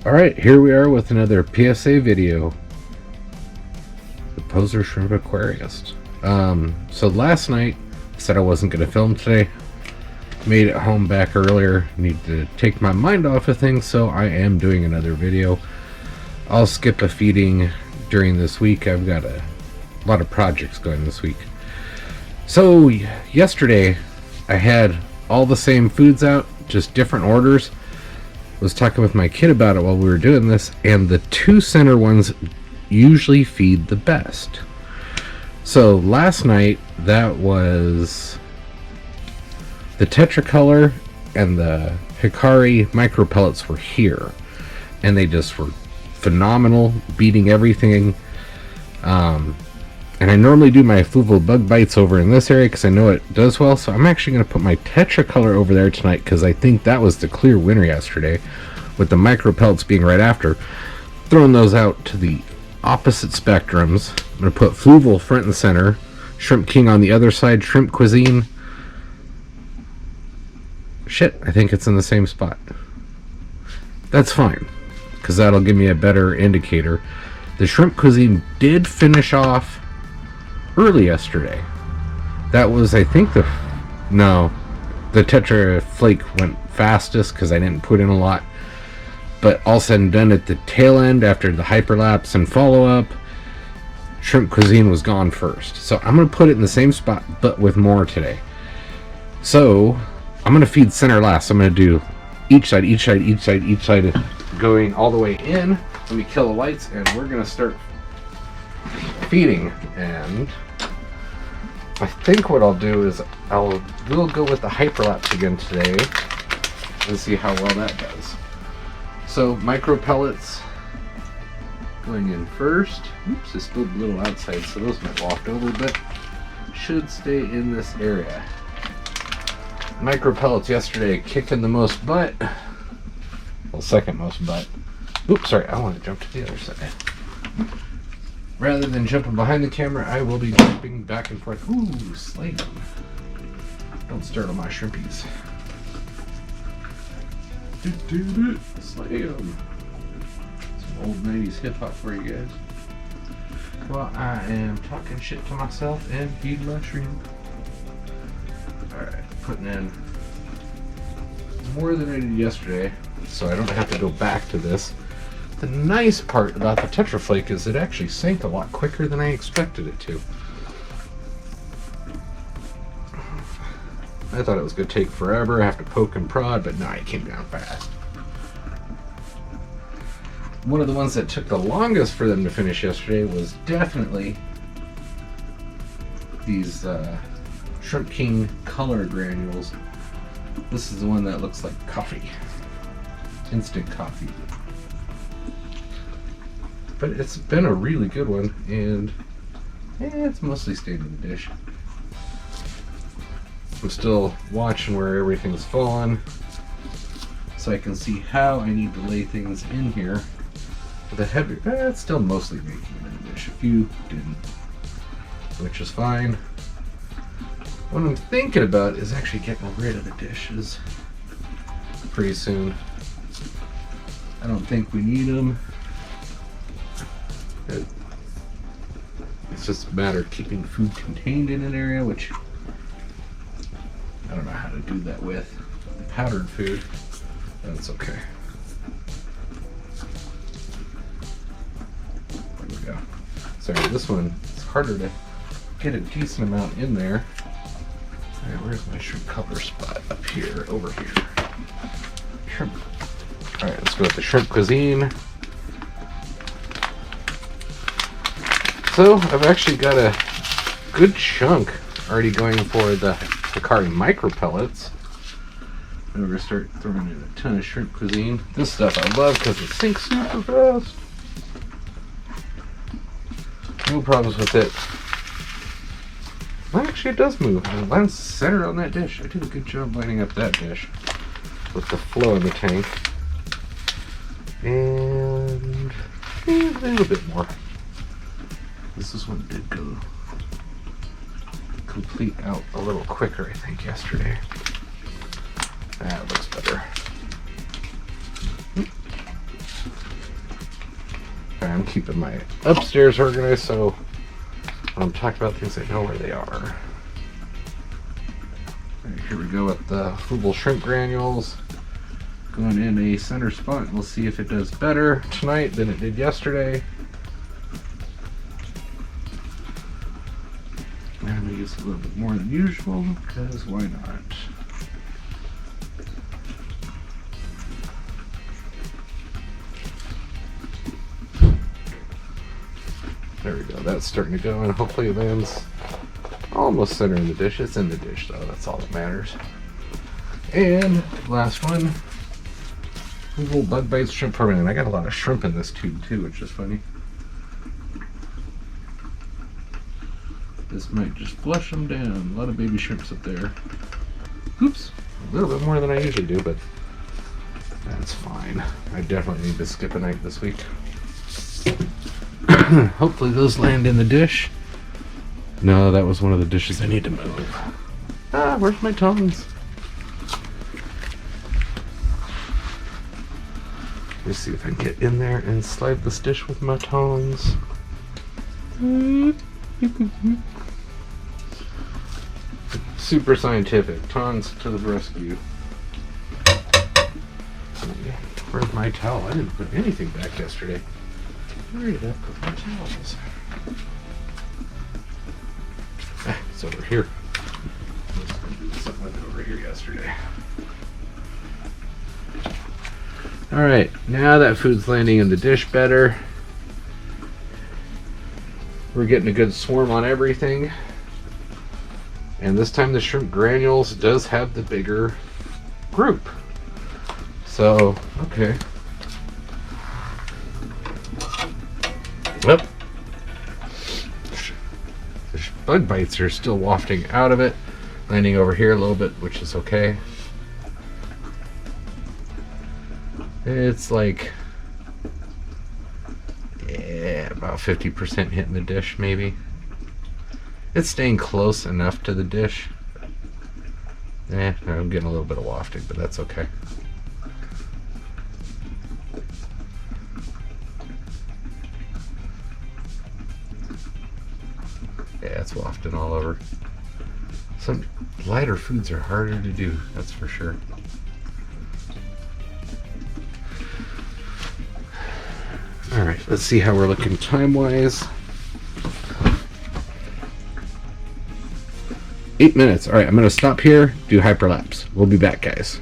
Alright, here we are with another PSA video. The Poser Shrimp Aquarist. So last night, I said I wasn't going to film today. Made it home back earlier. Need to take my mind off of things, so I am doing another video. I'll skip a feeding during this week. I've got a lot of projects going this week. So yesterday, I had all the same foods out, just different orders. Was talking with my kid about it while we were doing this, and the two center ones usually feed the best. So last night, that was the Tetra Color and the Hikari Micropellets were here, and they just were phenomenal, beating everything. And I normally do my Fluval Bug Bites over in this area because I know it does well, so I'm actually going to put my Tetra Color over there tonight because I think that was the clear winner yesterday, with the Micropellets being right after. Throwing those out to the opposite spectrums. I'm going to put Fluval front and center, Shrimp King on the other side, Shrimp Cuisine. Shit, I think it's in the same spot. That's fine, because that'll give me a better indicator. The Shrimp Cuisine did finish off early yesterday. That was, I think, the Tetra Flake went fastest because I didn't put in a lot. But all said and done, at the tail end, after the hyperlapse and follow-up, Shrimp Cuisine was gone first. So I'm going to put it in the same spot, but with more today. So I'm going to feed center last. I'm going to do each side, each side, each side, each side, going all the way in. Let me kill the lights, and we're going to start feeding. And I think what I'll do is we'll go with the hyperlapse again today and see how well that does. So Micropellets going in first. Oops, I spilled a little outside, so those might waft over, but should stay in this area. Micropellets yesterday kicking the most butt. Well, second most butt. Oops, sorry, I want to jump to the other side. Rather than jumping behind the camera, I will be jumping back and forth. Ooh, slay them. Don't startle my shrimpies. Slay them. Some old 90s hip hop for you guys. Well, I am talking shit to myself and feeding my shrimp. Alright, putting in more than I did yesterday, so I don't have to go back to this. The nice part about the Tetra Flake is it actually sank a lot quicker than I expected it to. I thought it was going to take forever, I have to poke and prod, but no, it came down fast. One of the ones that took the longest for them to finish yesterday was definitely these Shrimp King Color Granules. This is the one that looks like coffee. Instant coffee. But it's been a really good one, and it's mostly stayed in the dish. I'm still watching where everything's fallen, so I can see how I need to lay things in here. With a heavy, it's still mostly making it in the dish. A few didn't, which is fine. What I'm thinking about is actually getting rid of the dishes pretty soon. I don't think we need them. It's just a matter of keeping food contained in an area, which I don't know how to do that with powdered food. That's okay. There we go. Sorry, this one, it's harder to get a decent amount in there. Alright, where's my shrimp color spot? Up here, over here. Shrimp. Alright, let's go with the Shrimp Cuisine. So, I've actually got a good chunk already going for the Hikari Micropellets. And we're going to start throwing in a ton of Shrimp Cuisine. This stuff I love because it sinks super fast. No problems with it. Well, actually, it does move. It lands center on that dish. I did a good job lining up that dish with the flow in the tank. And a little bit more. This one did go complete out a little quicker, I think, yesterday. That looks better. I'm keeping my upstairs organized so when I'm talking about things, I know where they are. Alright, here we go with the Fluval Shrimp Granules. Going in a center spot. We'll see if it does better tonight than it did yesterday. And I'm going to use a little bit more than usual, because why not? There we go, that's starting to go, and hopefully it lands almost center in the dish. It's in the dish though, that's all that matters. And last one, Fluval Bug Bites shrimp permanent. I got a lot of shrimp in this tube too, which is funny. This might just flush them down. A lot of baby shrimps up there. Oops, a little bit more than I usually do, but that's fine. I definitely need to skip a night this week. Hopefully those land in the dish. No, that was one of the dishes I need to move. Ah, where's my tongs? Let's see if I can get in there and slide this dish with my tongs. Super scientific. Tongs to the rescue. Where's my towel? I didn't put anything back yesterday. Where did I put my towels? Ah, it's over here. Something went over here yesterday. Alright, now that food's landing in the dish better. We're getting a good swarm on everything. And this time the shrimp granules does have the bigger group. So, okay. Yep. The bug bites are still wafting out of it, landing over here a little bit, which is okay. It's like, yeah, about 50% hitting the dish, maybe. It's staying close enough to the dish. I'm getting a little bit of wafting, but that's okay. Yeah, it's wafting all over. Some lighter foods are harder to do, that's for sure. Alright, let's see how we're looking time-wise. 8 minutes. Alright, I'm going to stop here, do hyperlapse. We'll be back, guys.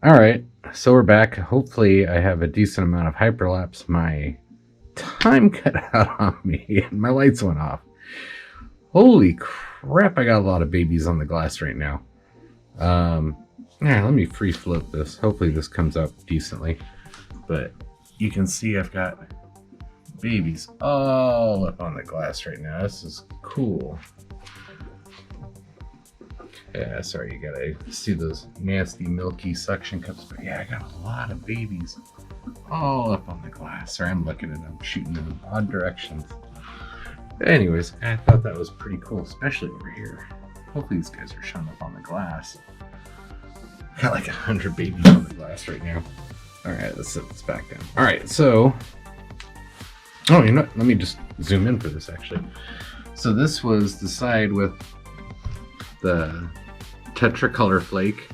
Alright, so we're back. Hopefully I have a decent amount of hyperlapse. My time cut out on me and my lights went off. Holy crap, I got a lot of babies on the glass right now. Let me free float this. Hopefully this comes out decently. But you can see I've got babies all up on the glass right now. This is cool. Yeah, sorry, you gotta see those nasty milky suction cups, but yeah, I got a lot of babies all up on the glass. Sorry, I'm looking at them, shooting in odd directions. But anyways, I thought that was pretty cool, especially over here. Hopefully these guys are showing up on the glass. Got like 100 babies on the glass right now. Alright, let's set this back down. Alright, so, oh, you know what? Let me just zoom in for this actually. So this was the side with the Tetra Color flake,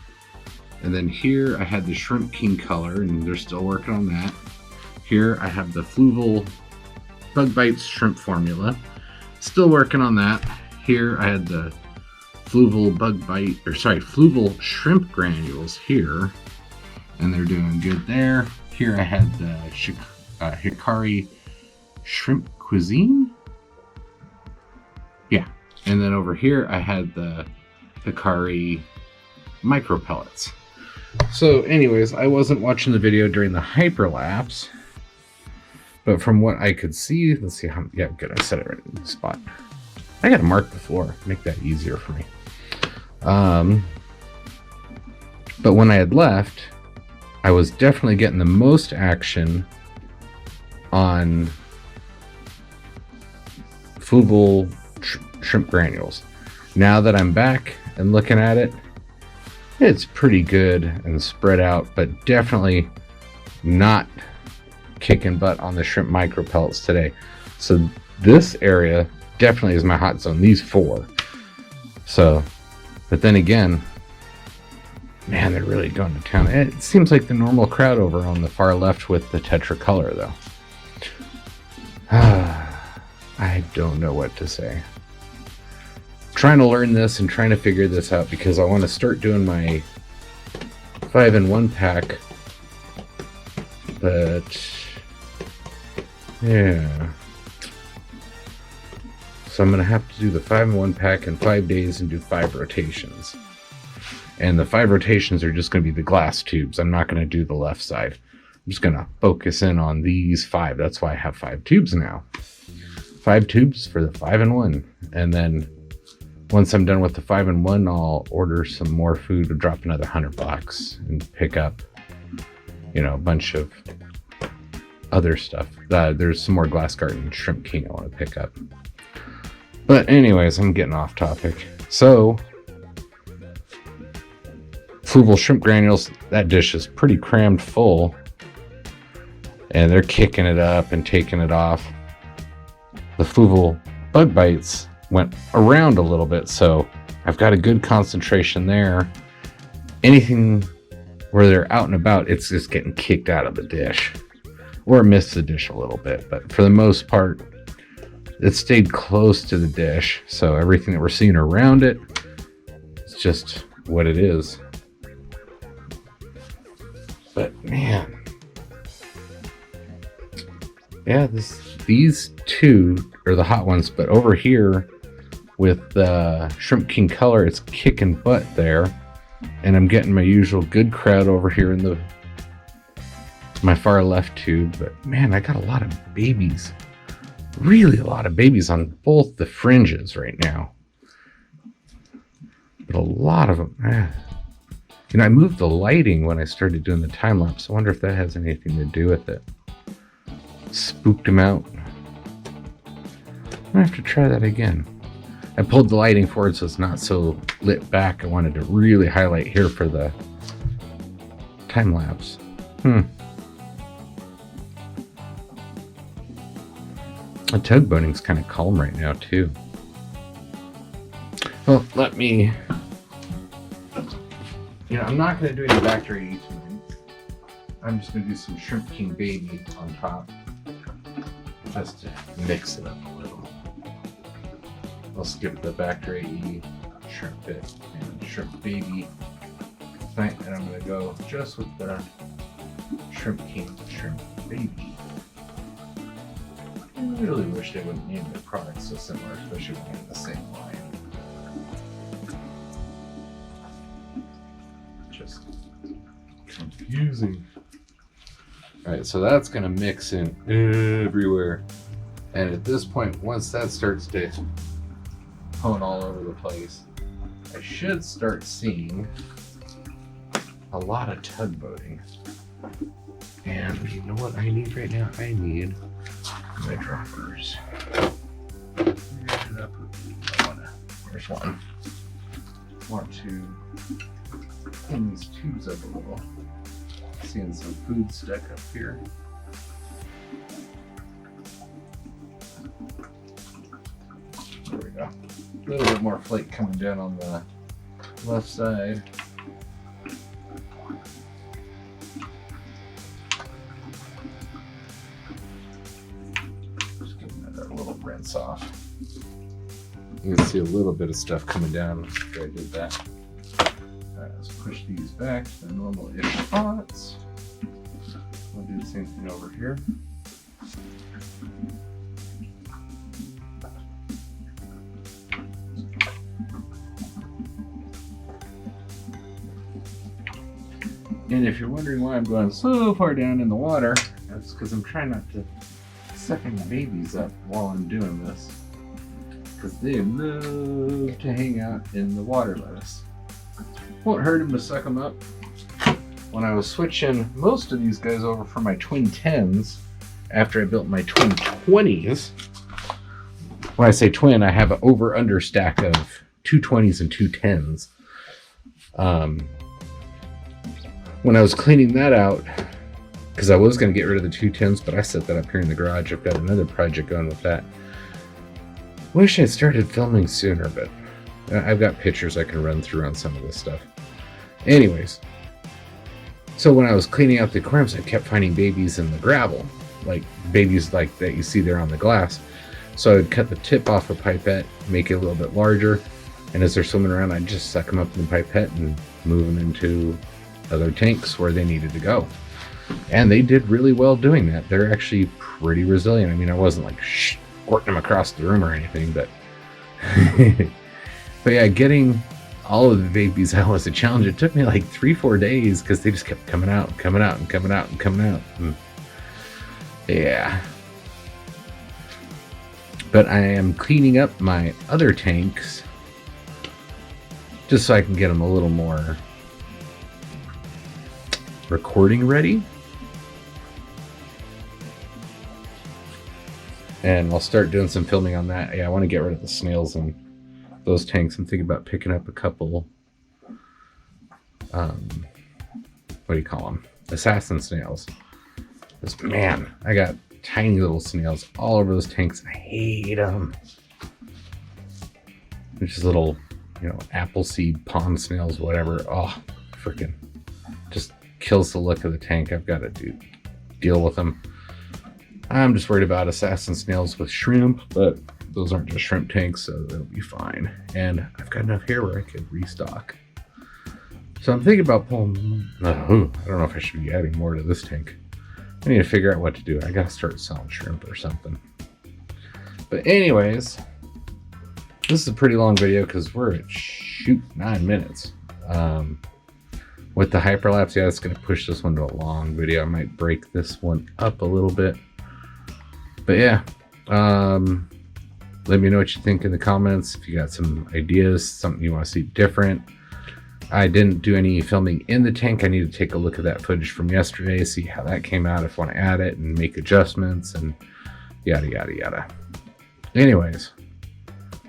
and then here I had the Shrimp King color, and they're still working on that. Here I have the Fluval Bug Bites shrimp formula, Still working on that. Here I had the Fluval Bug Bite, Fluval Shrimp Granules here, and they're doing good there. Here I had the Hikari Shrimp Cuisine. Yeah, and then over here I had the Hikari Micropellets. So anyways, I wasn't watching the video during the hyperlapse, but from what I could see, let's see how, yeah, good, I set it right in the spot. I gotta mark the floor, make that easier for me. But when I had left, I was definitely getting the most action on Fluval Shrimp Granules. Now that I'm back and looking at it, it's pretty good and spread out, but definitely not kicking butt on the shrimp micropellets today. So this area definitely is my hot zone, these 4. So, but then again, man, they're really going to town. It seems like the normal crowd over on the far left with the Tetra Color, though. I don't know what to say. Trying to learn this and trying to figure this out because I want to start doing my 5-in-1 pack, but yeah, so I'm gonna have to do the 5-in-1 pack in 5 days and do 5 rotations, and the 5 rotations are just going to be the glass tubes. I'm not going to do the left side. I'm just going to focus in on these 5. That's why I have 5 tubes now. 5 tubes for the 5-in-1, and then once I'm done with the 5-in-1, I'll order some more food to drop another $100 and pick up, you know, a bunch of other stuff. There's some more GlasGarten Shrimp King I want to pick up. But anyways, I'm getting off topic. So, Fluval Shrimp Granules, that dish is pretty crammed full. And they're kicking it up and taking it off. The Fluval Bug Bites went around a little bit, so I've got a good concentration there. Anything where they're out and about, it's just getting kicked out of the dish or missed the dish a little bit, but for the most part it stayed close to the dish, so everything that we're seeing around it, it's just what it is. But man, yeah, these 2 are the hot ones, but over here with the Shrimp King Color, it's kicking butt there, and I'm getting my usual good crowd over here in my far left tube. But man, I got a lot of babies, really a lot of babies on both the fringes right now, but a lot of them. You know, I moved the lighting when I started doing the time lapse. I wonder if that has anything to do with it. Spooked them out. I have to try that again. I pulled the lighting forward so it's not so lit back. I wanted to really highlight here for the time lapse. The tugboating's kind of calm right now too. Well, let me, you know, I'm not going to do any factory tonight. I'm just going to do some Shrimp King Baby on top, just to mix it up a little. I'll skip the Factory E, Shrimp Pit, and Shrimp Baby tonight, and I'm going to go just with the Shrimp King Shrimp Baby. I really wish they wouldn't name their products so similar, especially when they're in the same line. Just confusing. Alright, so that's going to mix in everywhere. And at this point, once that starts to hone all over the place, I should start seeing a lot of tugboating. And you know what I need right now? I need my droppers. There's one. I want to clean these tubes up a little. Seeing some food stuck up here. There we go. A little bit more flake coming down on the left side. Just giving it a little rinse off. You can see a little bit of stuff coming down after I did that. Alright, let's push these back to their normal-ish spots. I'll do the same thing over here. And if you're wondering why I'm going so far down in the water, that's because I'm trying not to sucking the babies up while I'm doing this, because they love to hang out in the water lettuce. Won't hurt them to suck them up. When I was switching most of these guys over from my twin 10s after I built my twin 20s, when I say twin, I have an over-under stack of two 20s and two 10s. When I was cleaning that out, because I was going to get rid of the 210s, but I set that up here in the garage. I've got another project going with that. Wish I started filming sooner, but I've got pictures I can run through on some of this stuff. Anyways, so when I was cleaning out the aquariums, I kept finding babies in the gravel, like babies like that you see there on the glass. So I'd cut the tip off a pipette, make it a little bit larger, and as they're swimming around, I'd just suck them up in the pipette and move them into other tanks where they needed to go. And they did really well doing that. They're actually pretty resilient. I mean, I wasn't like squirting them across the room or anything, but but yeah, getting all of the babies out was a challenge. It took me like 3-4 days because they just kept coming out and coming out and coming out and coming out. Yeah. But I am cleaning up my other tanks just so I can get them a little more recording ready. And I'll start doing some filming on that. Yeah, I want to get rid of the snails in those tanks. I'm thinking about picking up a couple, what do you call them? Assassin snails. Because, man, I got tiny little snails all over those tanks. I hate them. They're just little, apple seed pond snails, whatever. Oh, freaking just kills the look of the tank. I've got to deal with them. I'm just worried about assassin snails with shrimp, but those aren't just shrimp tanks, so they'll be fine. And I've got enough here where I could restock. So I'm thinking about pulling, I don't know if I should be adding more to this tank. I need to figure out what to do. I gotta start selling shrimp or something. But anyways, this is a pretty long video because we're at 9 minutes. With the hyperlapse, yeah, it's gonna push this one to a long video. I might break this one up a little bit. But yeah, let me know what you think in the comments. If you got some ideas, something you want to see different. I didn't do any filming in the tank. I need to take a look at that footage from yesterday, see how that came out, if I want to add it and make adjustments and yada, yada, yada. Anyways,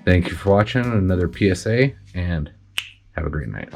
thank you for watching another PSA and have a great night.